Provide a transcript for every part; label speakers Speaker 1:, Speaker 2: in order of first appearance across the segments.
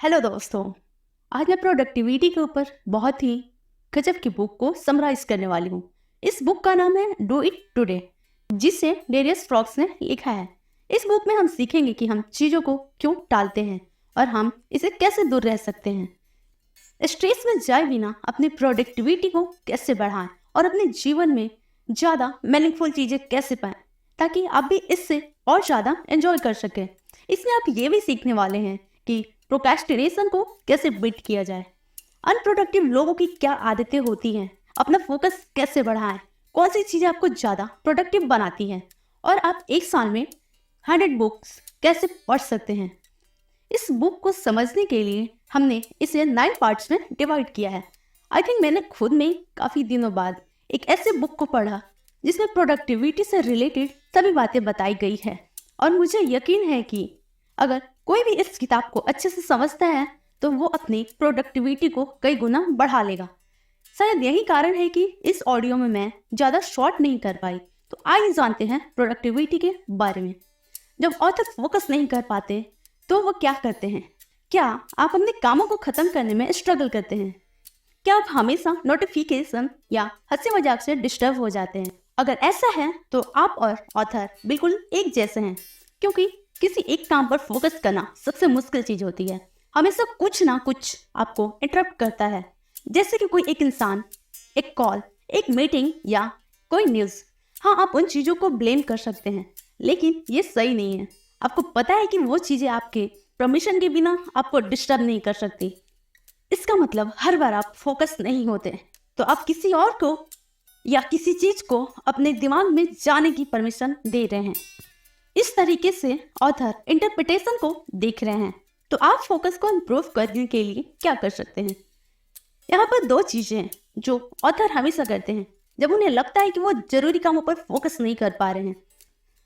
Speaker 1: Hello दोस्तों। आज मैं प्रोडक्टिविटी के ऊपर बहुत ही गजब की बुक को समराइज करने वाली हूँ। इस बुक का नाम है डू इट टुडे, जिसे डेरियस फ्रॉक्स ने लिखा है। इस बुक में हम सीखेंगे कि हम चीज़ों को क्यों टालते हैं और हम इसे कैसे दूर रह सकते हैं। स्ट्रेस में जाए बिना अपनी प्रोडक्टिविटी को कैसे बढ़ाएं और अपने जीवन में ज़्यादा मीनिंगफुल चीज़ें कैसे पाएं, ताकि आप भी इससे और ज़्यादा एंजॉय कर सकें। इसमें आप ये भी सीखने वाले हैं कि प्रोक्रेस्टिनेशन को कैसे बीट किया जाए, अनप्रोडक्टिव लोगों की क्या आदतें होती हैं, अपना फोकस कैसे बढ़ाएं, कौन सी चीज़ें आपको ज़्यादा प्रोडक्टिव बनाती हैं, और आप एक साल में 100 बुक्स कैसे पढ़ सकते हैं। इस बुक को समझने के लिए हमने इसे 9 पार्ट्स में डिवाइड किया है। आई थिंक मैंने खुद में काफ़ी दिनों बाद एक ऐसे बुक को पढ़ा जिसमें प्रोडक्टिविटी से रिलेटेड सभी बातें बताई गई है, और मुझे यकीन है कि अगर कोई भी इस किताब को अच्छे से समझता है तो वो अपनी प्रोडक्टिविटी को कई गुना बढ़ा लेगा। शायद यही कारण है कि इस ऑडियो में मैं ज़्यादा शॉर्ट नहीं कर पाई। तो आइए जानते हैं प्रोडक्टिविटी के बारे में। जब ऑथर फोकस नहीं कर पाते तो वो क्या करते हैं? क्या आप अपने कामों को खत्म करने में स्ट्रगल करते हैं? क्या आप हमेशा नोटिफिकेशन या हंसी मजाक से डिस्टर्ब हो जाते हैं? अगर ऐसा है तो आप और ऑथर बिल्कुल एक जैसे हैं, क्योंकि किसी एक काम पर फोकस करना सबसे मुश्किल चीज होती है। हमेशा कुछ ना कुछ आपको इंटरप्ट करता है, जैसे कि कोई एक इंसान, एक कॉल, एक मीटिंग या कोई न्यूज़। हाँ, आप उन चीज़ों को ब्लेम कर सकते हैं, लेकिन ये सही नहीं है। आपको पता है कि वो चीज़ें आपके परमिशन के बिना आपको डिस्टर्ब नहीं कर सकती। इसका मतलब हर बार आप फोकस नहीं होते तो आप किसी और को या किसी चीज़ को अपने दिमाग में जाने की परमिशन दे रहे हैं। इस तरीके से ऑथर इंटरप्रिटेशन को देख रहे हैं। तो आप फोकस को इम्प्रूव करने के लिए क्या कर सकते हैं? यहाँ पर दो चीज़ें हैं जो ऑथर हमेशा करते हैं जब उन्हें लगता है कि वो जरूरी कामों पर फोकस नहीं कर पा रहे हैं।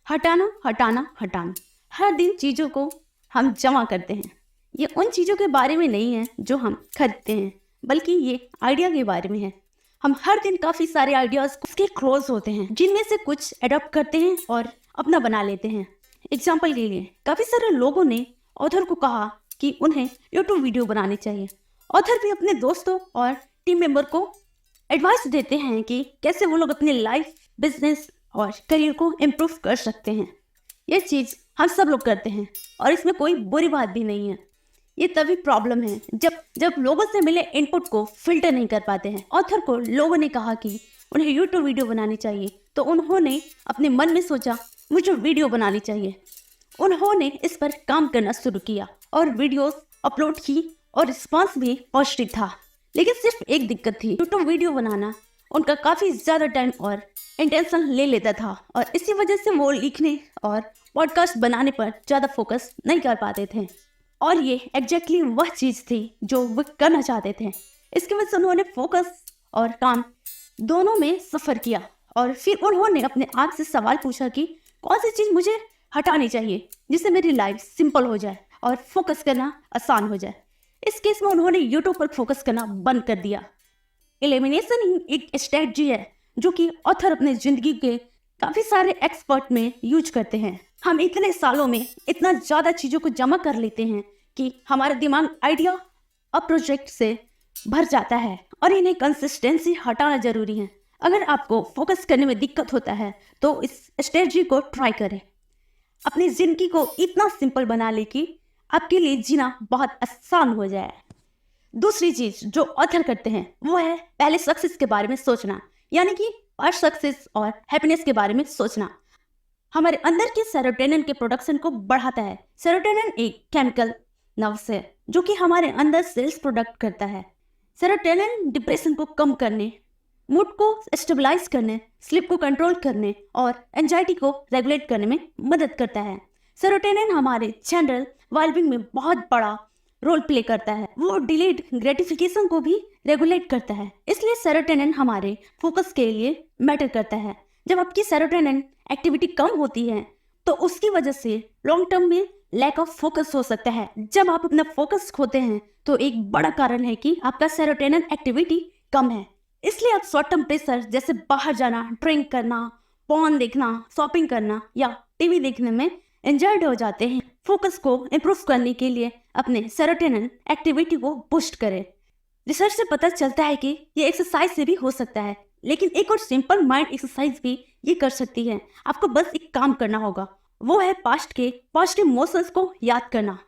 Speaker 1: हटाना, हटाना, हटाना। हर दिन चीज़ों को हम जमा करते हैं। ये उन चीज़ों के बारे में नहीं है जो हम खरीदते हैं, बल्कि ये आइडिया के बारे में है। हम हर दिन काफ़ी सारे आइडियाज़ उसके क्लोज होते हैं, जिनमें से कुछ अडॉप्ट करते हैं और अपना बना लेते हैं। एग्जाम्पल के लिए काफ़ी सारे लोगों ने ऑथर को कहा कि उन्हें यूट्यूब वीडियो बनानी चाहिए। ऑथर भी अपने दोस्तों और टीम मेंबर को एडवाइस देते हैं कि कैसे वो लोग अपने लाइफ, बिजनेस और करियर को इम्प्रूव कर सकते हैं। ये चीज़ हम सब लोग करते हैं और इसमें कोई बुरी बात भी नहीं है। ये तभी प्रॉब्लम है जब लोगों से मिले इनपुट को फिल्टर नहीं कर पाते हैं। ऑथर को लोगों ने कहा कि उन्हें यूट्यूब वीडियो बनानी चाहिए, तो उन्होंने अपने मन में सोचा मुझे वीडियो बनानी चाहिए। उन्होंने इस पर काम करना शुरू किया और वीडियोस अपलोड की और रिस्पांस भी पॉजिटिव था। लेकिन सिर्फ एक दिक्कत थी, यूट्यूब वीडियो बनाना उनका काफ़ी ज़्यादा टाइम और इंटेंशन ले लेता था, और इसी वजह से वो लिखने और पॉडकास्ट बनाने पर ज़्यादा फोकस नहीं कर पाते थे। और ये एग्जैक्टली वह चीज़ थी जो वो करना चाहते थे। इसकी वजह से उन्होंने फोकस और काम दोनों में सफ़र किया, और फिर उन्होंने अपने आप से सवाल पूछा कि कौन सी चीज़ मुझे हटानी चाहिए जिससे मेरी लाइफ सिंपल हो जाए और फोकस करना आसान हो जाए। इस केस में उन्होंने यूट्यूब पर फोकस करना बंद कर दिया। एलिमिनेशन एक स्ट्रेटजी है जो कि ऑथर अपने ज़िंदगी के काफ़ी सारे एक्सपर्ट में यूज करते हैं। हम इतने सालों में इतना ज़्यादा चीज़ों को जमा कर लेते हैं कि हमारा दिमाग आइडिया और प्रोजेक्ट से भर जाता है, और इन्हें कंसिस्टेंसी हटाना ज़रूरी है। अगर आपको फोकस करने में दिक्कत होता है तो इस स्ट्रेटजी को ट्राई करें। अपनी ज़िंदगी को इतना सिंपल बना ले कि आपके लिए जीना बहुत आसान हो जाए। दूसरी चीज़ जो ऑथर करते हैं वो है पहले सक्सेस के बारे में सोचना, यानी कि पास्ट सक्सेस और हैप्पीनेस के बारे में सोचना। हमारे अंदर के सेरोटोनिन के प्रोडक्शन को बढ़ाता है। सेरोटोनिन एक केमिकल नर्व्स है जो कि हमारे अंदर सेल्स प्रोडक्ट करता है। सेरोटोनिन डिप्रेशन को कम करने, मूड को स्टेबलाइज करने, स्लीप को कंट्रोल करने और एंजाइटी को रेगुलेट करने में मदद करता है। सेरोटोनिन हमारे जनरल वेलबींग में बहुत बड़ा रोल प्ले करता है। वो डिलेड ग्रेटिफिकेशन को भी रेगुलेट करता है। इसलिए सेरोटोनिन हमारे फोकस के लिए मैटर करता है। जब आपकी सेरोटोनिन एक्टिविटी कम होती है तो उसकी वजह से लॉन्ग टर्म में लैक ऑफ फोकस हो सकता है। जब आप अपना फोकस खोते हैं तो एक बड़ा कारण है कि आपका सेरोटोनिन एक्टिविटी कम है। इसलिए आप शॉर्ट टर्म प्रेशर जैसे बाहर जाना, ड्रिंक करना, फोन देखना, शॉपिंग करना या टीवी देखने में एंजॉयड हो जाते हैं। फोकस को इम्प्रूव करने के लिए अपने सेरोटोनिन एक्टिविटी को बूस्ट करे। रिसर्च से पता चलता है कि ये एक्सरसाइज से भी हो सकता है, लेकिन एक और सिंपल माइंड एक्सरसाइज भी ये कर सकती है। आपको बस एक काम करना होगा, वो है पास्ट के पॉजिटिव इमोशंस को याद करना।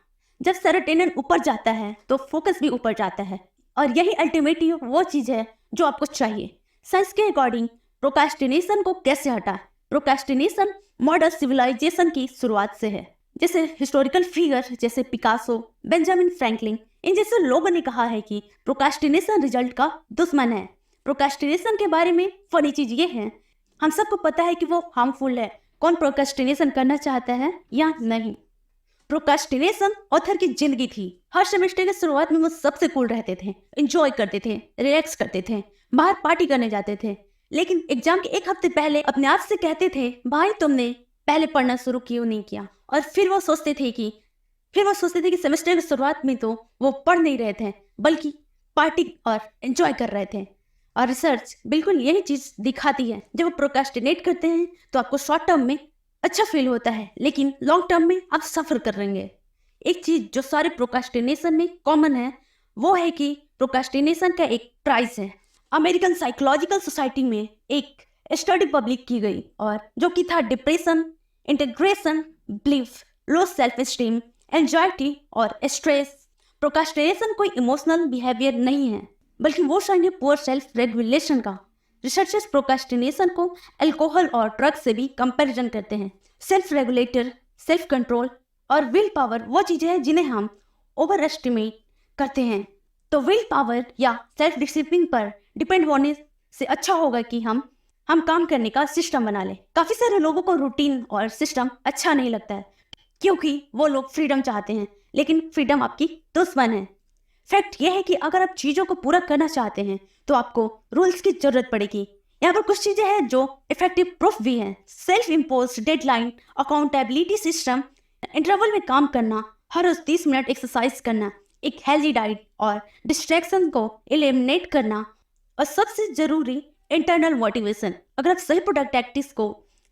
Speaker 1: जब सेरोटोनिन ऊपर जाता है तो फोकस भी ऊपर जाता है, और यही अल्टीमेटली वो चीज है जो आपको चाहिए। साइंस के अकॉर्डिंग प्रोक्रेस्टिनेशन को कैसे हटाएं? प्रोक्रेस्टिनेशन मॉडर्न सिविलाइजेशन की शुरुआत से है। जैसे हिस्टोरिकल फिगर जैसे पिकासो, बेंजामिन फ्रैंकलिन, इन जैसे लोगों ने कहा है कि प्रोक्रेस्टिनेशन रिजल्ट का दुश्मन है। प्रोक्रेस्टिनेशन के बारे में फनी चीज ये है, हम सबको पता है कि वो हार्मफुल है। कौन प्रोक्रेस्टिनेशन करना चाहता है या नहीं? प्रोक्रेस्टिनेशन ऑथर की जिंदगी थी। हर सेमेस्टर के शुरुआत में वो सबसे कूल रहते थे, एंजॉय करते थे, रिलैक्स करते थे, बाहर पार्टी करने जाते थे। लेकिन एग्जाम के एक हफ्ते पहले अपने आप से कहते थे, भाई तुमने पहले पढ़ना शुरू क्यों नहीं किया? और फिर वो सोचते थे कि सेमेस्टर की शुरुआत में तो वो पढ़ नहीं रहे थे, बल्कि पार्टी और एंजॉय कर रहे थे। और रिसर्च बिल्कुल यही चीज दिखाती है, जब आप प्रोक्रेस्टिनेट करते हैं तो आपको शॉर्ट टर्म में अच्छा फील होता है, लेकिन लॉन्ग टर्म में आप सफर कर रहेंगे। एक चीज जो सारे प्रोक्रेस्टिनेशन में कॉमन है, वो है कि प्रोक्रेस्टिनेशन का एक प्राइस है। अमेरिकन साइकोलॉजिकल सोसाइटी में एक स्टडी पब्लिक की गई, और जो कि था depression, integration, belief, low self esteem, anxiety और स्ट्रेस। प्रोक्रेस्टिनेशन कोई इमोशनल बिहेवियर नहीं है, बल्कि वो साइन है पुअर सेल्फ रेगुलेशन का। रिसर्चर्स प्रोक्रेस्टिनेशन को अल्कोहल और ड्रग्स से भी कंपैरिजन करते हैं। सेल्फ रेगुलेटर, सेल्फ कंट्रोल और विल पावर वो चीजें हैं जिन्हें हम ओवर एस्टिमेट करते हैं। तो विल पावर या सेल्फ डिसिप्लिन पर डिपेंड होने से अच्छा होगा कि हम काम करने का सिस्टम बना लें। काफी सारे लोगों को रूटीन और सिस्टम अच्छा नहीं लगता है, क्योंकि वो लोग फ्रीडम चाहते हैं, लेकिन फ्रीडम आपकी दुश्मन है। फैक्ट यह है कि अगर आप चीजों को पूरा करना चाहते हैं तो आपको रूल्स की जरूरत पड़ेगी। यहाँ पर कुछ चीजें हैं जो इफेक्टिव प्रूफ भी हैं। Self impose deadline, accountability system, interval में काम करना, हर रोज 30 मिनट एक्सरसाइज करना, एक हेल्दी डाइट और डिस्ट्रैक्शन को एलिमिनेट करना, और सबसे जरूरी इंटरनल मोटिवेशन। अगर आप सही प्रोडक्टिविटीज को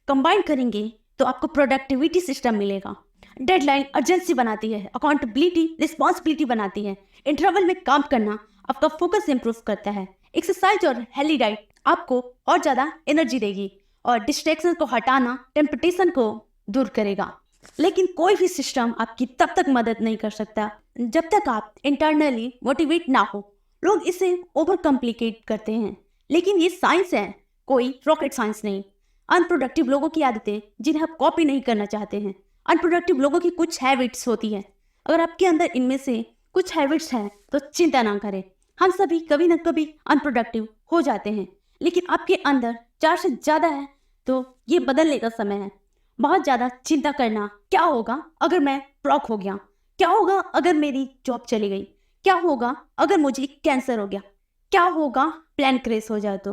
Speaker 1: कंबाइन करेंगे तो आपको प्रोडक्टिविटी सिस्टम मिलेगा। डेडलाइन अर्जेंसी बनाती है, अकाउंटेबिलिटी रिस्पॉन्सिबिलिटी बनाती है, इंटरवल में काम करना आपका फोकस इंप्रूव करता है, एक्सरसाइज और हेल्दी डाइट आपको और ज्यादा एनर्जी देगी, और डिस्ट्रैक्शन को हटाना टेम्पटेशन को दूर करेगा। लेकिन कोई भी सिस्टम आपकी तब तक मदद नहीं कर सकता जब तक आप इंटरनली मोटिवेट ना हो। लोग इसे ओवर कॉम्प्लिकेट करते हैं, लेकिन ये साइंस है, कोई रॉकेट साइंस नहीं। अनप्रोडक्टिव लोगों की आदतें जिन्हें आप कॉपी नहीं करना चाहते हैं। अनप्रोडक्टिव लोगों की कुछ हैबिट्स होती है। अगर आपके अंदर इनमें से कुछ हैबिट्स हैं तो चिंता ना करें। हम सभी कभी ना कभी अनप्रोडक्टिव हो जाते हैं, लेकिन आपके अंदर 4 से ज्यादा है तो ये बदलने का समय है। बहुत ज्यादा चिंता करना, क्या होगा अगर मैं ब्लॉक हो गया, क्या होगा अगर मेरी जॉब चली गई, क्या होगा अगर मुझे कैंसर हो गया, क्या होगा प्लान क्रैश हो जाए तो।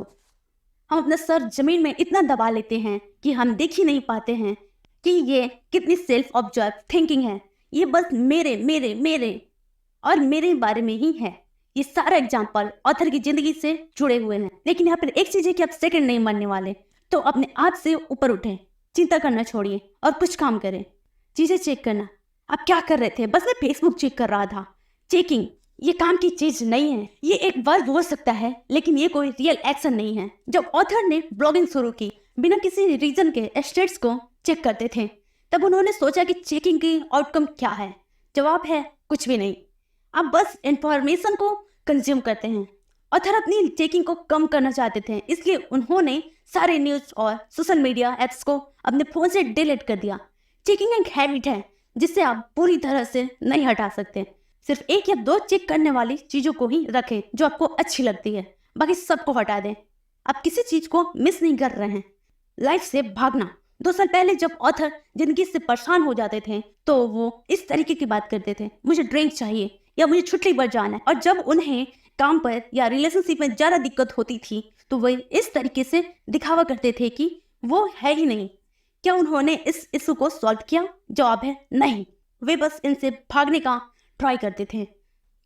Speaker 1: हम अपना सर जमीन में इतना दबा लेते हैं कि हम देख ही नहीं पाते हैं कि ये कितनी सेल्फ ऑब्जर्व थिंकिंग है। ये बस मेरे मेरे मेरे और मेरे बारे में ही है। ये सारा एग्जाम्पल ऑथर की जिंदगी से जुड़े हुए हैं। लेकिन यहाँ पर एक चीज है कि आप सेकंड नहीं मानने वाले, तो अपने आप से ऊपर उठें, चिंता करना छोड़िए और कुछ काम करें। चीजें चेक करना, आप क्या कर रहे थे? बस मैं फेसबुक चेक कर रहा था। चेकिंग ये काम की चीज नहीं है, ये एक वर्ब हो सकता है, लेकिन ये कोई रियल एक्शन नहीं है। जब ऑथर ने ब्लॉगिंग शुरू की, बिना किसी रीजन के स्टेट्स को चेक करते थे, तब उन्होंने सोचा कि चेकिंग की आउटकम क्या है? जवाब है कुछ भी नहीं। आप बस इंफॉर्मेशन को कंज्यूम करते हैं। ऑथर अपनी चेकिंग को कम करना चाहते थे, इसलिए उन्होंने सारे न्यूज और सोशल मीडिया एप्स को अपने फोन से डिलीट कर दिया। चेकिंग एक हैबिट है जिसे आप पूरी तरह से नहीं हटा सकते। सिर्फ 1 या 2 चेक करने वाली चीजों को ही रखें जो आपको अच्छी लगती है, बाकी सबको हटा दें। आप किसी चीज को मिस नहीं कर रहे हैं। लाइफ से भागना। 2 साल पहले जब ऑथर जिंदगी से परेशान हो जाते थे तो वो इस तरीके की बात करते थे, मुझे ड्रिंक चाहिए या मुझे छुट्टी पर जाना है। और जब उन्हें काम पर या रिलेशनशिप में ज्यादा दिक्कत होती थी तो वे इस तरीके से दिखावा करते थे कि वो है ही नहीं। क्या उन्होंने इस इशू को सॉल्व किया? जवाब है नहीं। वे बस इनसे भागने का ट्राई करते थे।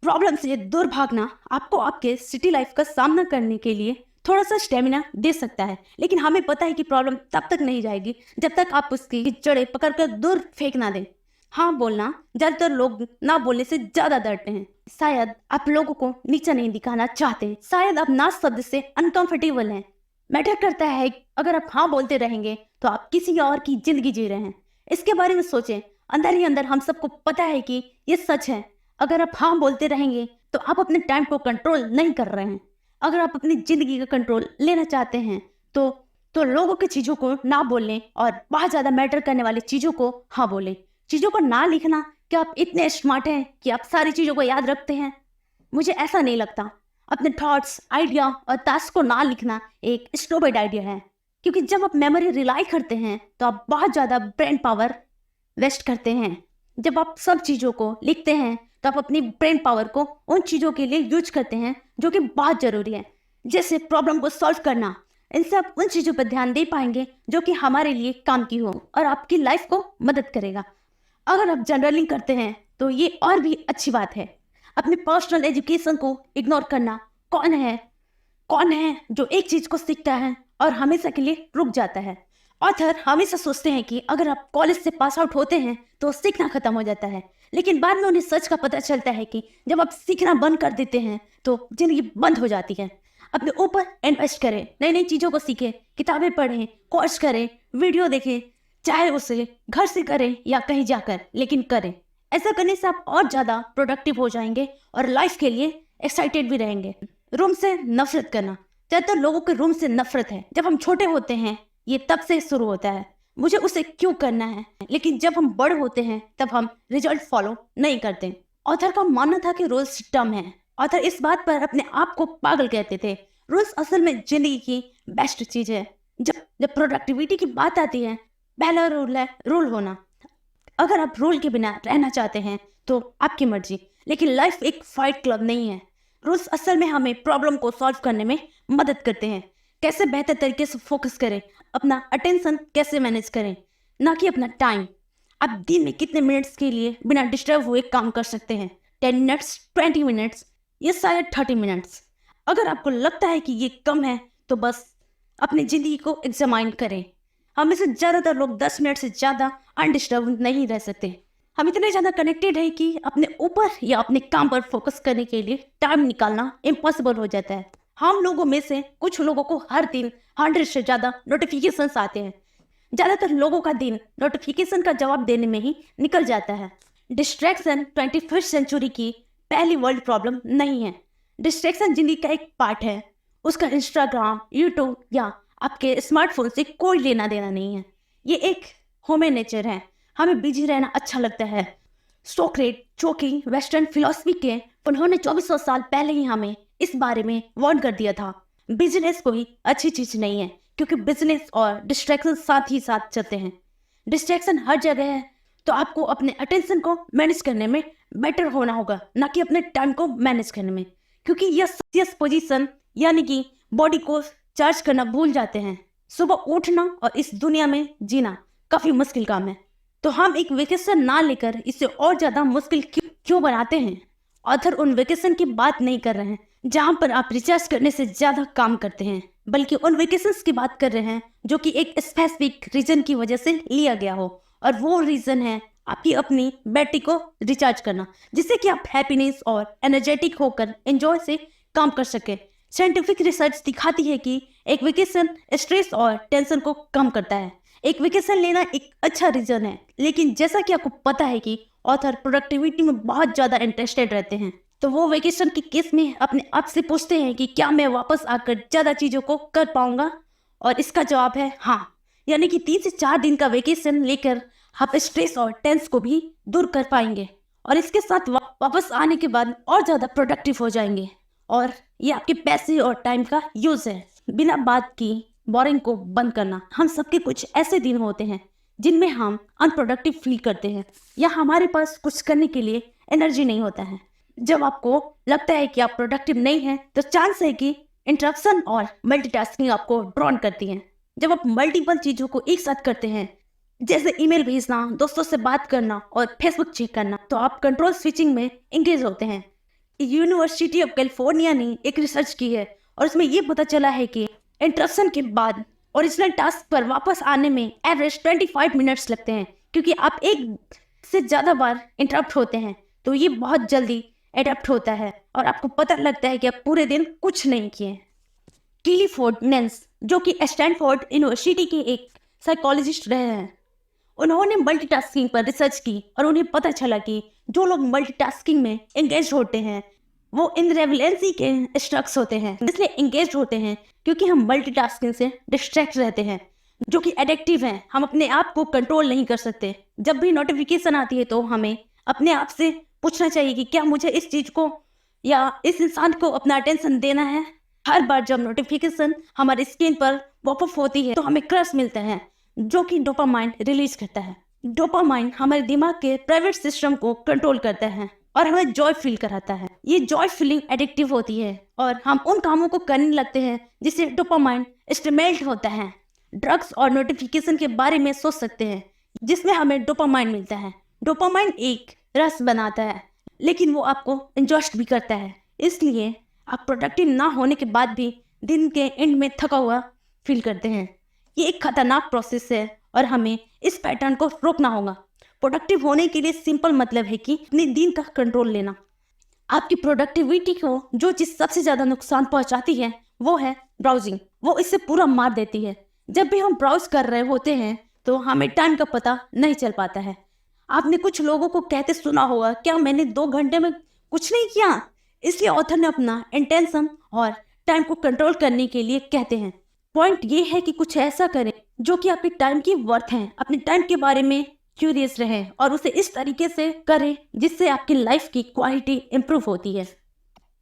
Speaker 1: प्रॉब्लम से दूर भागना आपको आपके सिटी लाइफ का सामना करने के लिए थोड़ा सा स्टेमिना दे सकता है, लेकिन हमें पता है कि प्रॉब्लम तब तक नहीं जाएगी जब तक आप उसकी जड़ें पकड़कर दूर फेंक ना दें। हाँ बोलना ज्यादातर लोग ना बोलने से ज्यादा डरते हैं। शायद आप लोगों को नीचा नहीं दिखाना चाहते, शायद आप ना शब्द से अनकंफर्टेबल हैं। मैटर करता है अगर आप हाँ बोलते रहेंगे तो आप किसी और की जिंदगी जी रहे हैं। इसके बारे में सोचें। अंदर ही अंदर हम सबको पता है कि ये सच है। अगर आप हाँ बोलते रहेंगे तो आप अपने टाइम को कंट्रोल नहीं कर रहे हैं। अगर आप अपनी जिंदगी का कंट्रोल लेना चाहते हैं तो लोगों की चीजों को ना बोलें और बहुत ज्यादा मैटर करने वाली चीजों को हाँ बोलें। चीजों को ना लिखना, क्या आप इतने स्मार्ट हैं कि आप सारी चीजों को याद रखते हैं? मुझे ऐसा नहीं लगता। अपने थॉट्स, आइडिया और टास्क को ना लिखना एक स्टूपिड आइडिया है, क्योंकि जब आप मेमोरी रिलाई करते हैं तो आप बहुत ज्यादा ब्रेन पावर वेस्ट करते हैं। जब आप सब चीजों को लिखते हैं तो आप अपनी ब्रेन पावर को उन चीजों के लिए यूज करते हैं जो कि बहुत जरूरी है, जैसे प्रॉब्लम को सॉल्व करना। इनसे आप उन चीजों पर ध्यान दे पाएंगे जो कि हमारे लिए काम की हो और आपकी लाइफ को मदद करेगा। अगर आप जनरलिंग करते हैं तो ये और भी अच्छी बात है। अपने पर्सनल एजुकेशन को इग्नोर करना। कौन है जो एक चीज को सीखता है और हमेशा के लिए रुक जाता है? ऑथर हमेशा सोचते हैं कि अगर आप कॉलेज से पास आउट होते हैं तो सीखना खत्म हो जाता है, लेकिन बाद में उन्हें सच का पता चलता है कि जब आप सीखना बंद कर देते हैं तो जिंदगी बंद हो जाती है। अपने ऊपर इन्वेस्ट करें, नई नई चीजों को सीखें, किताबें पढ़ें, कोर्स करें, वीडियो देखें, चाहे उसे घर से करें या कहीं जाकर, लेकिन करें। ऐसा करने से आप और ज्यादा प्रोडक्टिव हो जाएंगे और लाइफ के लिए एक्साइटेड भी रहेंगे। रूम से नफरत करना। ज्यादातर लोगों के रूम से नफरत है। जब हम छोटे होते हैं ये तब से शुरू होता है, मुझे उसे क्यों करना है, लेकिन जब हम बड़े होते हैं तब हम रिजल्ट फॉलो नहीं करते। ऑथर का मानना था कि रूल्स डम है। ऑथर इस बात पर अपने आप को पागल कहते थे। रूल्स असल में जिंदगी की बेस्ट चीज है। जब प्रोडक्टिविटी की बात आती है, पहला रूल है रूल होना। अगर आप रूल के बिना रहना चाहते हैं तो आपकी मर्जी, लेकिन लाइफ एक फाइट क्लब नहीं है। रूल्स असल में हमें प्रॉब्लम को सॉल्व करने में मदद करते हैं। कैसे बेहतर तरीके से फोकस करें, अपना अटेंशन कैसे मैनेज करें, ना कि अपना टाइम। आप दिन में कितने मिनट्स के लिए बिना डिस्टर्ब हुए काम कर सकते हैं? 10 मिनट्स, 20 मिनट्स या शायद 30 मिनट्स। अगर आपको लगता है कि ये कम है तो बस अपनी जिंदगी को एग्जामाइन करें। हमें से ज्यादातर लोग 10 मिनट से ज्यादा अनडिस्टर्ब नहीं रह सकते। हम इतने ज्यादा कनेक्टेड है कि अपने ऊपर या अपने काम पर फोकस करने के लिए टाइम निकालना इम्पॉसिबल हो जाता है। हम लोगों में से कुछ लोगों को हर दिन 100 से ज्यादा नोटिफिकेशंस आते हैं। ज्यादातर लोगों का दिन नोटिफिकेशन का जवाब देने में ही निकल जाता है। डिस्ट्रैक्शन 21st सेंचुरी की पहली वर्ल्ड प्रॉब्लम नहीं है। डिस्ट्रैक्शन जिंदगी का एक पार्ट है। उसका इंस्टाग्राम, यूट्यूब या आपके स्मार्टफोन से कोई लेना देना नहीं है। ये एक ह्यूमन नेचर है। हमें बिजी रहना अच्छा लगता है। सोक्रेट, जो कि वेस्टर्न फिलॉसफी के, उन्होंने 2400 साल पहले ही हमें इस बारे में वार्न कर दिया था। बिजनेस कोई अच्छी चीज नहीं है, क्योंकि बिजनेस और डिस्ट्रैक्शन साथ ही साथ चलते हैं। डिस्ट्रैक्शन हर जगह है, तो आपको अपने अटेंशन को मैनेज करने में बेटर होना होगा, ना कि अपने टाइम को मैनेज करने में। क्योंकि यह पोजीशन यानी कि बॉडी को चार्ज करना भूल जाते हैं। सुबह उठना और इस दुनिया में जीना काफी मुश्किल काम है, तो हम एक वेकेशन ना लेकर इसे और ज्यादा मुश्किल क्यों बनाते हैं? ऑथर उन वेकेशन की बात नहीं कर रहे हैं जहां पर आप रिचार्ज करने से ज्यादा काम करते हैं, बल्कि उन वेकेशंस की बात कर रहे हैं जो कि एक स्पेसिफिक रीजन की वजह से लिया गया हो, और वो रीजन है आपकी अपनी बैटरी को रिचार्ज करना, जिससे कि आप हैप्पीनेस और एनर्जेटिक होकर एंजॉय से काम कर सके। साइंटिफिक रिसर्च दिखाती है कि एक वेकेशन स्ट्रेस और टेंशन को कम करता है। एक वेकेशन लेना एक अच्छा रीजन है, लेकिन जैसा कि आपको पता है कि ऑथर प्रोडक्टिविटी में बहुत ज्यादा इंटरेस्टेड रहते हैं, तो वो वेकेशन के केस में अपने आप से पूछते हैं कि क्या मैं वापस आकर ज्यादा चीजों को कर पाऊंगा? और इसका जवाब है हाँ। यानी कि 3 से 4 दिन का वेकेशन लेकर आप स्ट्रेस और टेंस को भी दूर कर पाएंगे, और इसके साथ वापस आने के बाद और ज्यादा प्रोडक्टिव हो जाएंगे। और ये आपके पैसे और टाइम का यूज है। बिना बात की बोरिंग को बंद करना। हम सबके कुछ ऐसे दिन होते हैं जिनमें हम अनप्रोडक्टिव फील करते हैं, या हमारे पास कुछ करने के लिए एनर्जी नहीं होता है। जब आपको लगता है कि आप प्रोडक्टिव नहीं हैं, तो चांस है कि इंटरप्शन और मल्टीटास्किंग आपको ड्रॉन करती हैं। जब आप मल्टीपल चीजों को एक साथ करते हैं, जैसे ईमेल भेजना, दोस्तों से बात करना और फेसबुक चेक करना, तो आप कंट्रोल स्विचिंग में इंगेज होते हैं। यूनिवर्सिटी ऑफ कैलिफोर्निया ने एक रिसर्च की है, और उसमें यह पता चला है कि इंटरप्शन के बाद ओरिजिनल टास्क पर वापस आने में एवरेज 25 मिनट्स लगते हैं, क्योंकि आप एक से ज़्यादा बार इंटरप्ट होते हैं तो ये बहुत जल्दी एडप्ट होता है और आपको पता लगता है कि आप पूरे दिन कुछ नहीं किए। क्लिफोर्ड नेंस, जो कि स्टैनफोर्ड यूनिवर्सिटी के एक साइकोलॉजिस्ट रहे हैं, उन्होंने मल्टीटास्किंग पर रिसर्च की और उन्हें पता चला कि जो लोग मल्टीटास्किंग में एंगेज होते हैं वो इनरेलेवेंसी के स्ट्रक्स होते हैं। इसलिए एंगेज होते हैं क्योंकि हम मल्टीटास्किंग से डिस्ट्रैक्ट रहते हैं, जो कि एडिक्टिव है। हम अपने आप को कंट्रोल नहीं कर सकते। जब भी नोटिफिकेशन आती है तो हमें अपने आप से पूछना चाहिए कि क्या मुझे इस चीज को या इस इंसान को अपना अटेंशन देना है। हर बार जब नोटिफिकेशन हमारी स्क्रीन पर पॉपअप होती है तो हमें क्रश मिलता है, जो कि डोपामाइन रिलीज करता है। डोपामाइन हमारे दिमाग के प्राइवेट सिस्टम को कंट्रोल करता है और हमें जॉय फील कराता है। ये जॉय फीलिंग एडिक्टिव होती है और हम उन कामों को करने लगते हैं जिससे डोपामाइन स्टिमुलेट होता है। ड्रग्स और नोटिफिकेशन के बारे में सोच सकते हैं जिसमें हमें डोपामाइन मिलता है। डोपामाइन एक रस बनाता है लेकिन वो आपको एंजॉय भी करता है। इसलिए आप प्रोडक्टिव ना होने के बाद भी दिन के एंड में थका हुआ फील करते हैं। ये एक खतरनाक प्रोसेस है और हमें इस पैटर्न को रोकना होगा। प्रोडक्टिव होने के लिए सिंपल मतलब है कि अपने दिन का कंट्रोल लेना। आपकी प्रोडक्टिविटी को जो चीज सबसे ज्यादा नुकसान पहुंचाती है वो है ब्राउजिंग। वो इससे पूरा मार देती है। जब भी हम ब्राउज कर रहे होते हैं तो हमें टाइम का पता नहीं चल पाता है। आपने कुछ लोगों को कहते सुना होगा, क्या मैंने 2 घंटे में कुछ नहीं किया। इसलिए ऑथर ने अपना इंटेंशन और टाइम को कंट्रोल करने के लिए कहते हैं। पॉइंट ये है कि कुछ ऐसा करें जो कि आपके टाइम की वर्थ है। अपने टाइम के बारे में क्यूरियस रहें और उसे इस तरीके से करें जिससे आपकी लाइफ की क्वालिटी इंप्रूव होती है।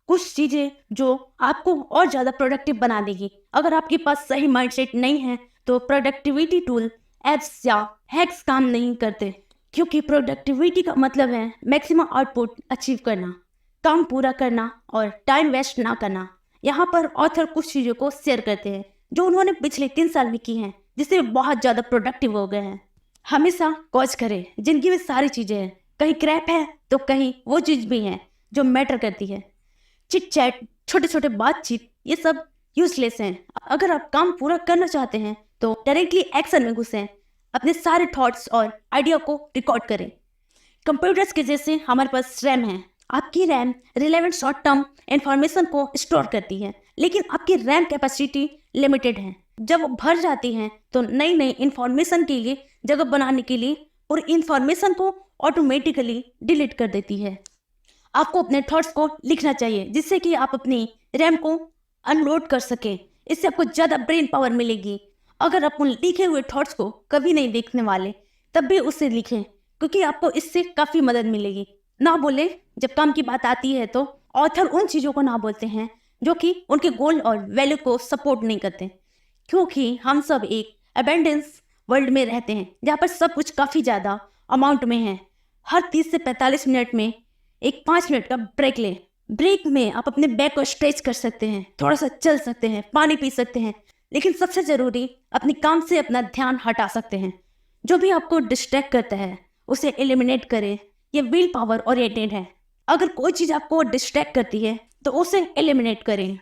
Speaker 1: कुछ चीजें जो आपको और ज्यादा प्रोडक्टिव बना देगी। अगर आपके पास सही माइंडसेट नहीं है तो प्रोडक्टिविटी टूल, एप्स या हैक्स काम नहीं करते, क्योंकि प्रोडक्टिविटी का मतलब है मैक्सिमम आउटपुट अचीव करना, काम पूरा करना और टाइम वेस्ट ना करना। यहाँ पर ऑथर कुछ चीज़ों को शेयर करते हैं जो उन्होंने पिछले 3 साल में की हैं, जिससे बहुत ज़्यादा प्रोडक्टिव हो गए हैं। हमेशा कॉज करें। जिंदगी में सारी चीज़ें हैं, कहीं क्रैप है तो कहीं वो चीज़ भी है जो मैटर करती है। चिट चैट, छोटे छोटे बातचीत, ये सब यूजलेस हैं। अगर आप काम पूरा करना चाहते हैं तो डायरेक्टली एक्शन में घुसें। अपने सारे थॉट्स और आइडिया को रिकॉर्ड करें। कंप्यूटर्स के जैसे हमारे पास रैम है। आपकी RAM relevant short term information को स्टोर करती है, लेकिन आपकी रैम कैपेसिटी लिमिटेड है। जब वो भर जाती है तो नई नई इंफॉर्मेशन के लिए जगह बनाने के लिए और इंफॉर्मेशन को ऑटोमेटिकली डिलीट कर देती है। आपको अपने थॉट्स को लिखना चाहिए जिससे कि आप अपनी रैम को अनलोड कर सकें। इससे आपको ज़्यादा ब्रेन पावर मिलेगी। अगर आप उन लिखे हुए थॉट्स को कभी नहीं देखने वाले तब भी उसे लिखें, क्योंकि आपको इससे काफ़ी मदद मिलेगी। ना बोले जब काम की बात आती है तो ऑथर उन चीज़ों को ना बोलते हैं जो कि उनके गोल और वैल्यू को सपोर्ट नहीं करते, क्योंकि हम सब एक अबेंडेंस वर्ल्ड में रहते हैं जहाँ पर सब कुछ काफ़ी ज़्यादा अमाउंट में है। हर 30 से 45 मिनट में एक 5 मिनट का ब्रेक लें। ब्रेक में आप अपने बैक को स्ट्रेच कर सकते हैं, थोड़ा सा चल सकते हैं, पानी पी सकते हैं, लेकिन सबसे ज़रूरी अपने काम से अपना ध्यान हटा सकते हैं। जो भी आपको डिस्ट्रैक्ट करता है उसे एलिमिनेट करें। ये विल पावर ओरिएंटेड है। अगर कोई चीज़ आपको डिस्ट्रैक्ट करती है तो उसे एलिमिनेट करें।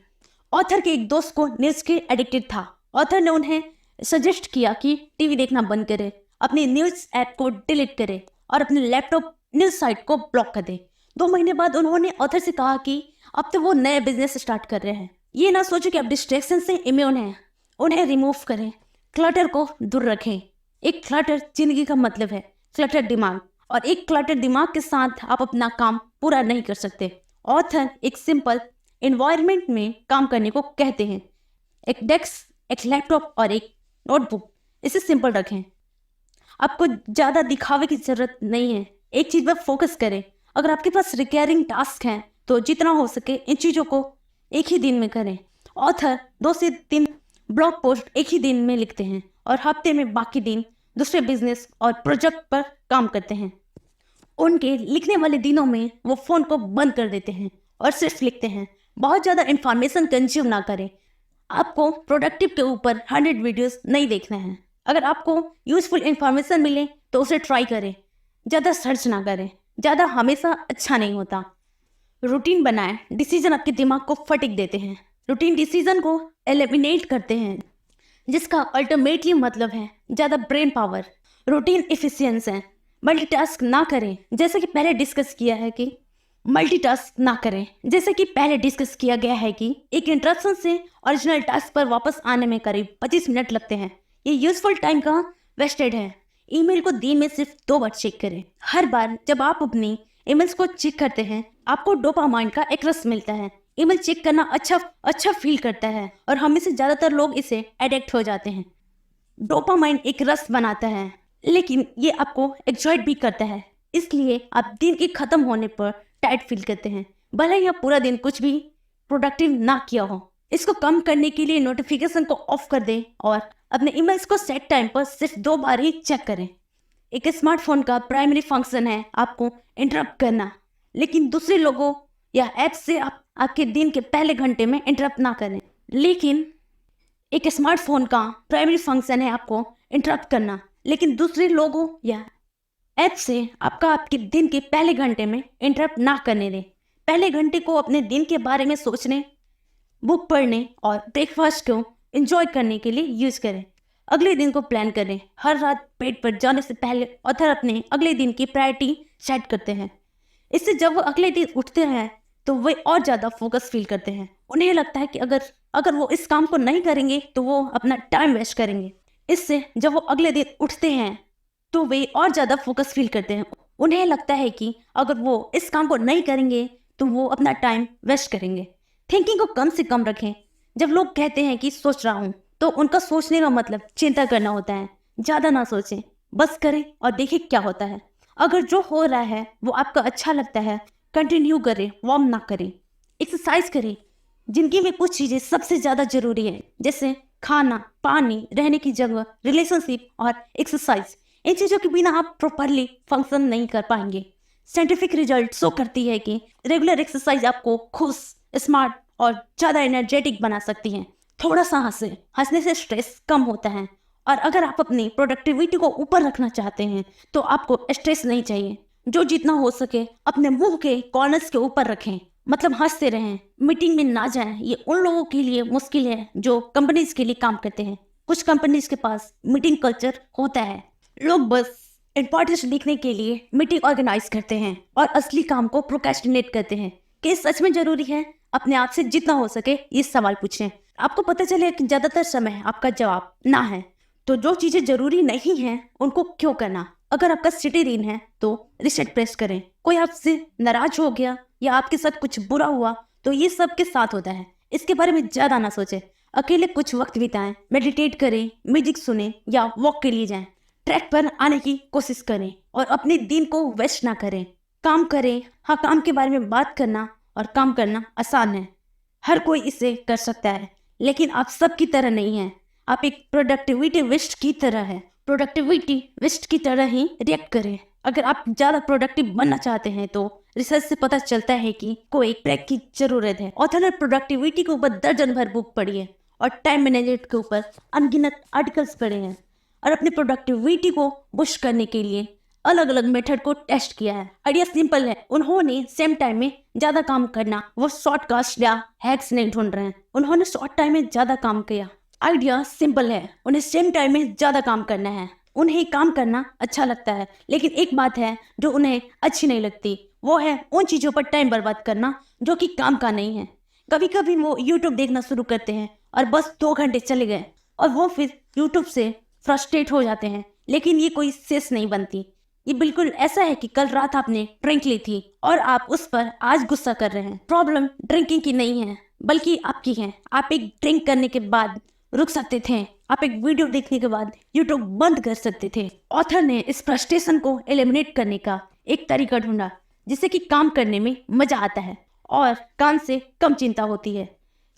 Speaker 1: ऑथर के एक दोस्त को न्यूज़ के एडिक्टेड था। ऑथर ने उन्हें सजेस्ट किया कि टीवी देखना बंद करें, अपनी न्यूज़ ऐप को डिलीट करें और अपने लैपटॉप न्यूज़ साइट को ब्लॉक कर दें। 2 महीने बाद उन्होंने ऑथर से कहा कि अब तो वो नए बिजनेस स्टार्ट कर रहे हैं। ये ना सोचो कि आप डिस्ट्रैक्शन से इम्यून हैं, उन्हें रिमूव करें, क्लटर को दूर रखें। एक क्लटर जिंदगी का मतलब है क्लटर दिमाग, और एक क्लटर दिमाग के साथ आप अपना काम पूरा नहीं कर सकते। ऑथर एक सिंपल एनवायरनमेंट में काम करने को कहते हैं। एक डेस्क, एक लैपटॉप और एक नोटबुक, इसे सिंपल रखें। आपको ज़्यादा दिखावे की ज़रूरत नहीं है। एक चीज़ पर फोकस करें। अगर आपके पास रिकरिंग टास्क हैं तो जितना हो सके इन चीज़ों को एक ही दिन में करें। ऑथर 2 से 3 ब्लॉग पोस्ट एक ही दिन में लिखते हैं और हफ्ते में बाकी दिन दूसरे बिजनेस और प्रोजेक्ट पर काम करते हैं। उनके लिखने वाले दिनों में वो फ़ोन को बंद कर देते हैं और सिर्फ लिखते हैं। बहुत ज़्यादा इन्फॉर्मेशन कंज्यूम ना करें। आपको प्रोडक्टिव के ऊपर 100 वीडियोस नहीं देखना है। अगर आपको यूजफुल इन्फॉर्मेशन मिले तो उसे ट्राई करें। ज़्यादा सर्च ना करें, ज़्यादा हमेशा अच्छा नहीं होता। रूटीन बनाएं। डिसीजन आपके दिमाग को फटिग देते हैं। रूटीन डिसीजन को एलिमिनेट करते हैं, जिसका अल्टीमेटली मतलब है ज़्यादा ब्रेन पावर। रूटीन इफिशियंस है। मल्टीटास्क ना करें, जैसे कि पहले डिस्कस किया है कि मल्टीटास्क ना करें, जैसे कि पहले डिस्कस किया गया है कि एक इंटरप्शन से ओरिजिनल टास्क पर वापस आने में करीब 25 मिनट लगते हैं। ये यूजफुल टाइम का वेस्टेड है। ईमेल को दिन में सिर्फ 2 बार चेक करें। हर बार जब आप अपनी ईमेल्स को चेक करते हैं, आपको डोपामाइन का एक रस मिलता है। ईमेल चेक करना अच्छा फील करता है और हमें से ज्यादातर लोग इसे एडिक्ट हो जाते हैं। डोपामाइन एक रस बनाता है, लेकिन ये आपको एक्साइट भी करता है, इसलिए आप दिन के खत्म होने पर टायर्ड फील करते हैं, भले ही आप पूरा दिन कुछ भी प्रोडक्टिव ना किया हो। इसको कम करने के लिए नोटिफिकेशन को ऑफ कर दें और अपने ईमेल्स को सेट टाइम पर सिर्फ 2 बार ही चेक करें। एक स्मार्टफोन का प्राइमरी फंक्शन है आपको इंटरप्ट करना, लेकिन दूसरे लोगों या ऐप से आपके दिन के पहले घंटे में इंटरप्ट ना करें। लेकिन एक स्मार्टफोन का प्राइमरी फंक्शन है आपको इंटरप्ट करना, लेकिन दूसरे लोगों या ऐप से आपके दिन के पहले घंटे में इंटरप्ट ना करने दें। पहले घंटे को अपने दिन के बारे में सोचने, बुक पढ़ने और ब्रेकफास्ट को एंजॉय करने के लिए यूज करें। अगले दिन को प्लान करें। हर रात बेड पर जाने से पहले ऑथर अपने अगले दिन की प्रायोरिटी सेट करते हैं। इससे जब वो अगले दिन उठते हैं तो वे और ज़्यादा फोकस फील करते हैं। उन्हें लगता है कि अगर वो इस काम को नहीं करेंगे तो वो अपना टाइम वेस्ट करेंगे। इससे जब वो अगले दिन उठते हैं तो वे और ज़्यादा फोकस फील करते हैं। उन्हें लगता है कि अगर वो इस काम को नहीं करेंगे तो वो अपना टाइम वेस्ट करेंगे। थिंकिंग को कम से कम रखें। जब लोग कहते हैं कि सोच रहा हूँ, तो उनका सोचने का मतलब चिंता करना होता है। ज़्यादा ना सोचें, बस करें और देखें क्या होता है। अगर जो हो रहा है वो आपका अच्छा लगता है, कंटिन्यू करें, वार्म ना करें। एक्सरसाइज करें। जिंदगी में कुछ चीज़ें सबसे ज़्यादा जरूरी है, जैसे खाना, पानी, रहने की जगह, रिलेशनशिप और एक्सरसाइज। इन चीज़ों के बिना आप प्रॉपरली फंक्शन नहीं कर पाएंगे। साइंटिफिक रिजल्ट शो करती है कि रेगुलर एक्सरसाइज आपको खुश, स्मार्ट और ज़्यादा एनर्जेटिक बना सकती है। थोड़ा सा हंसने से स्ट्रेस कम होता है। और अगर आप अपनी प्रोडक्टिविटी को ऊपर रखना चाहते हैं तो आपको स्ट्रेस नहीं चाहिए। जो जितना हो सके अपने मुंह के कॉर्नर्स के ऊपर रखें, मतलब हंसते रहें, मीटिंग में ना जाएं। ये उन लोगों के लिए मुश्किल है जो कंपनीज के लिए काम करते हैं। कुछ कंपनीज के पास मीटिंग कल्चर होता है। लोग बस इंपॉर्टेंस लिखने के लिए मीटिंग ऑर्गेनाइज करते हैं और असली काम को प्रोक्रेस्टिनेट करते हैं। कि सच में जरूरी है? अपने आप से जितना हो सके ये सवाल पूछें। आपको पता चले कि ज्यादातर समय आपका जवाब ना है, तो जो चीजें जरूरी नहीं हैं उनको क्यों करना। अगर आपका सिटी दिन है तो रिसेट प्रेस करें। कोई आपसे नाराज हो गया या आपके साथ कुछ बुरा हुआ तो ये सबके साथ होता है। इसके बारे में ज्यादा ना सोचें। अकेले कुछ वक्त बिताएं, मेडिटेट करें, म्यूजिक सुने या वॉक के लिए जाएं। ट्रैक पर आने की कोशिश करें और अपने दिन को वेस्ट ना करें। काम करें। हाँ, काम के बारे में बात करना और काम करना आसान है। हर कोई इसे कर सकता है, लेकिन आप सबकी तरह नहीं हैं। आप एक प्रोडक्टिविटी वेस्ट की तरह है। प्रोडक्टिविटी वेस्ट की तरह ही रिएक्ट करें। अगर आप ज़्यादा प्रोडक्टिव बनना चाहते हैं तो रिसर्च से पता चलता है कि कोई एक ब्रेक की जरूरत है। ऑथर ने प्रोडक्टिविटी के ऊपर दर्जन भर बुक पढ़ी है और टाइम मैनेजमेंट के ऊपर अनगिनत आर्टिकल्स पढ़े हैं और अपनी प्रोडक्टिविटी को बूस्ट करने के लिए अलग अलग मेथड को टेस्ट किया है। आइडिया सिंपल है। उन्होंने सेम टाइम में ज्यादा काम करना, वो शॉर्टकट्स या हैक्स नहीं ढूंढ रहे हैं। उन्होंने शॉर्ट टाइम में ज्यादा काम किया। आइडिया सिंपल है। उन्हें सेम टाइम में ज्यादा काम करना है। उन्हें काम करना अच्छा लगता है, लेकिन एक बात है जो उन्हें अच्छी नहीं लगती, वो है उन चीजों पर टाइम बर्बाद करना जो कि काम का नहीं है। कभी कभी वो यूट्यूब देखना शुरू करते हैं और बस 2 घंटे चले गए और वो फिर यूट्यूब से फ्रस्ट्रेट हो जाते हैं, लेकिन ये कोई सेस नहीं बनती। ये बिल्कुल ऐसा है कि कल रात आपने ड्रिंक ली थी और आप उस पर आज गुस्सा कर रहे हैं। प्रॉब्लम ड्रिंकिंग की नहीं है, बल्कि आपकी है। आप एक ड्रिंक करने के बाद रुक सकते थे। आप एक वीडियो देखने के बाद यूट्यूब बंद कर सकते थे। ऑथर ने इस फ्रस्ट्रेशन को एलिमिनेट करने का एक तरीका ढूंढा जिससे कि काम करने में मजा आता है और काम से कम चिंता होती है।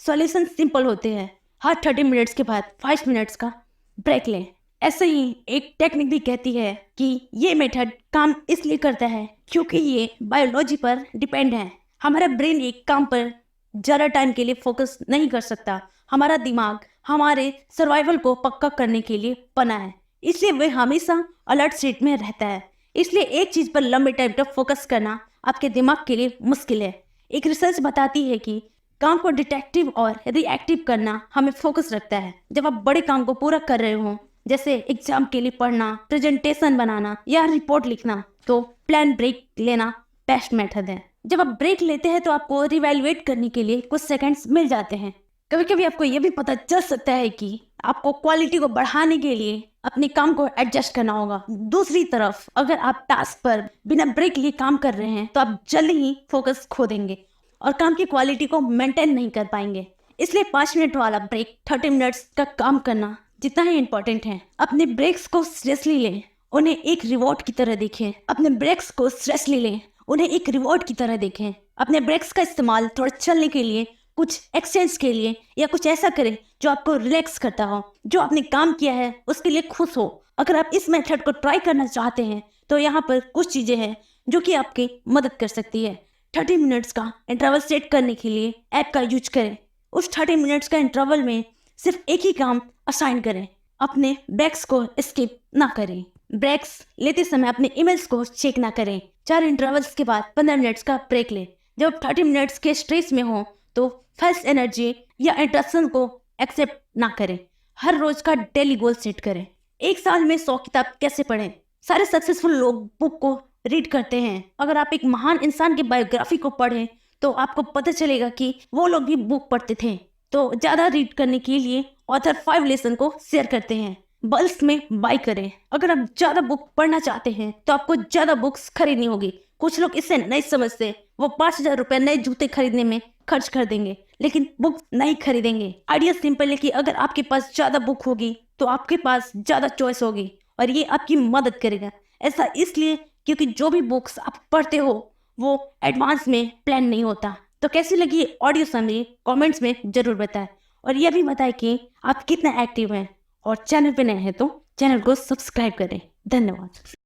Speaker 1: सॉल्यूशन सिंपल होते हैं। हर 30 मिनट्स के बाद 5 मिनट्स का ब्रेक लें। ऐसे ही एक टेक्निक भी कहती है कि ये मेथड काम इसलिए करता है क्योंकि ये बायोलॉजी पर डिपेंड है। हमारा ब्रेन एक काम पर ज़्यादा टाइम के लिए फोकस नहीं कर सकता। हमारा दिमाग हमारे सर्वाइवल को पक्का करने के लिए बना है, इसलिए वह हमेशा अलर्ट स्टेट में रहता है। इसलिए एक चीज़ पर लंबे टाइम तक फोकस करना आपके दिमाग के लिए मुश्किल है। एक रिसर्च बताती है कि काम को डिटेक्टिव और रिएक्टिव करना हमें फोकस रखता है। जब आप बड़े काम को पूरा कर रहे हो जैसे एग्जाम के लिए पढ़ना, प्रेजेंटेशन बनाना या रिपोर्ट लिखना, तो प्लान ब्रेक लेना बेस्ट मेथड है। जब आप ब्रेक लेते हैं तो आपको रिवैल्यूएट करने के लिए कुछ सेकंड्स मिल जाते हैं। कभी कभी आपको ये भी पता चल सकता है कि आपको क्वालिटी को बढ़ाने के लिए अपने काम को एडजस्ट करना होगा। दूसरी तरफ अगर आप टास्क पर बिना ब्रेक लिए काम कर रहे हैं तो आप जल्दी ही फोकस खो देंगे और काम की क्वालिटी को मेंटेन नहीं कर पाएंगे। इसलिए 5 मिनट वाला ब्रेक 30 मिनट्स का काम करना जितना ही इम्पोर्टेंट है। अपने ब्रेक्स को सीरियसली लें, उन्हें एक रिवॉर्ड की तरह देखें। अपने ब्रेक्स को सीरियसली लें, उन्हें एक रिवॉर्ड की तरह देखें। अपने ब्रेक्स का इस्तेमाल थोड़ा चलने के लिए, कुछ एक्सचेंज के लिए या कुछ ऐसा करें जो आपको रिलैक्स करता हो, जो आपने काम किया है उसके लिए खुश हो। अगर आप इस मेथड को ट्राई करना चाहते हैं तो यहाँ पर कुछ चीजें हैं जो कि आपकी मदद कर सकती है। 30 मिनट्स का इंटरवल सेट करने के लिए ऐप का यूज करें। उस 30 मिनट्स का इंटरवल में सिर्फ एक ही काम असाइन करें। अपने ब्रेक्स को स्किप ना करें। ब्रेक्स लेते समय अपने ईमेल्स को चेक ना करें। 4 इंटरवल्स के बाद 15 मिनट्स का ब्रेक लें। जब 30 मिनट्स के स्ट्रेस में हो तो फर्स्ट एनर्जी या इंटरप्शन को एक्सेप्ट ना करें। हर रोज का डेली गोल सेट करें। एक साल में 100 किताब कैसे पढ़ें? सारे सक्सेसफुल लोग बुक को रीड करते हैं। अगर आप एक महान इंसान की बायोग्राफी को पढ़ें तो आपको पता चलेगा कि वो लोग भी बुक पढ़ते थे। तो ज्यादा रीड करने के लिए ऑथर 5 लेसन को शेयर करते हैं। बल्क में बाय करें। अगर आप ज्यादा बुक पढ़ना चाहते हैं तो आपको ज्यादा बुक्स खरीदनी होगी। कुछ लोग इसे नहीं समझते, वो 5,000 रुपए नए जूते खरीदने में खर्च कर देंगे लेकिन बुक नहीं खरीदेंगे। आइडिया सिंपल है कि अगर आपके पास ज्यादा बुक होगी तो आपके पास ज्यादा चॉइस होगी और ये आपकी मदद करेगा। ऐसा इसलिए क्योंकि जो भी बुक्स आप पढ़ते हो वो एडवांस में प्लान नहीं होता। तो कैसी लगी ऑडियो समरी कमेंट्स में जरूर बताएं और यह भी बताएं कि आप कितना एक्टिव हैं और चैनल पे नए हैं तो चैनल को सब्सक्राइब करें। धन्यवाद।